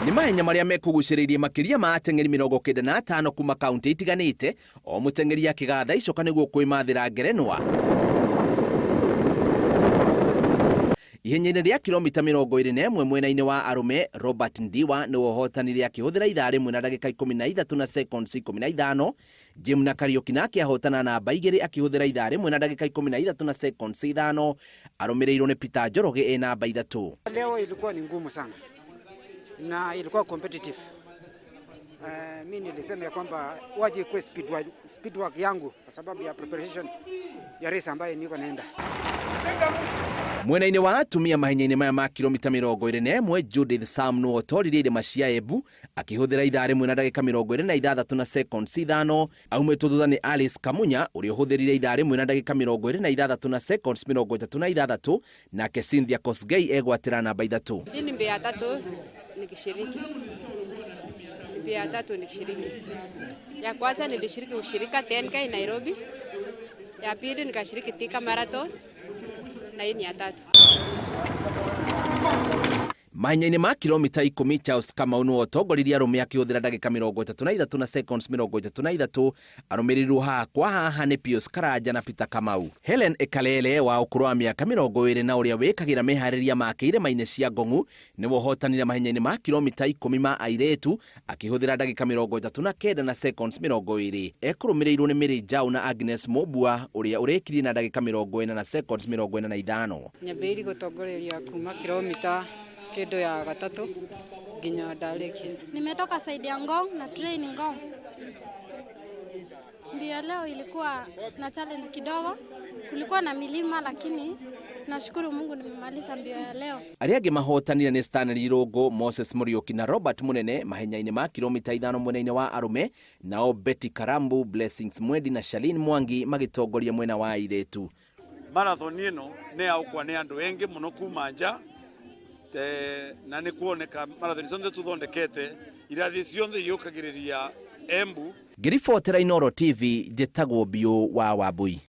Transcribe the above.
Ni mahenya maria mekuguciririe makiria ma ateng'eri 95 kuma kaunti itiganite, o muteng'eri akigatha icoka niguo kwimathira ngerenwa. Ihenya-ini ria kilomita 21 mwena-ini wa arume, Robert Ndiwa niwe uhotanire akihuthira ithaa rimwe na ndagika 13 na seconds 15. Jimna Kariuki nake ahotana namba igiri akihuthira ithaa rimwe na ndagika 13 na seconds 5. Arumirirwo ni Peter Njoroge namba ithatu. Leo ilikuwa ni ngumu sana na ilikuwa competitive. Mimi nilisema ya kwamba waje kwa speed work yangu kwa sababu ya preparation ya race ambayo niko naenda. Mwena-ini wa atumia mahenya-ini maya ma kilomita 21 Judith Sum no otorire macia Embu akihuthira ithaa rimwe na ndagika 26 na seconds 5. Aumĩtwo thutha ni Alice Kamunya uria uhuthirire ithaa rimwe na ndagika 26 na seconds 36, nake Cynthia Kosgei egwatira namba ithatu. Hii ni mbea tatu nikishiriki. Mbea tatu nikishiriki. Ya kwanza nilishiriki ushirika 10K Nairobi. Ya pili nikashiriki Thika marathon. Na hii ni ya tatu. Mahenya-ini ma kilomita 10 Charles Kamau no otongoririe arume akihuthira ndagika 33 na seconds 33. Arumirirwo haha ni Pius Karanja na Peter Kamau. Helen Ekalele wa ukuru wa miaka 20 na uria wikagira mehariria make irema-ini cia Ngong'u niwe uhotanire mahenya-ini ma kilomita 10 ma airetu akihuthira ndagika 39 na seconds 20. Ekurumirirwo ni Mary Jau na Agnes Mobua uria urekirie na ndagika 40 na seconds 45. Nyambiri gutongoreria kuma kilomita kido ya gatatu ginya ndarikia. Nimetoka saidi ya Ngong na train Ngong. Mbio leo ilikuwa na challenge kidogo, kulikuwa na milima lakini nashukuru Mungu nimemaliza mbio ya leo. Aria angi mahotanire ni Stanley Rogo, Moses Muriuki na Robert Munene mahenya-ini ma kilomita 5 mwena-ini wa arume, nao Betty Karambu, Blessings Mwendi na Shalin Mwangi magitongoria mwena wa airetu. Marathon ino ne aukwa ne andu engi muno kuma nja na ni kuoneka marathon cionthe tuthondekete irathi cionthe yukagiriria Embu. Ngiribotera Inooro TV, njitagwo Biũ wa Wambui.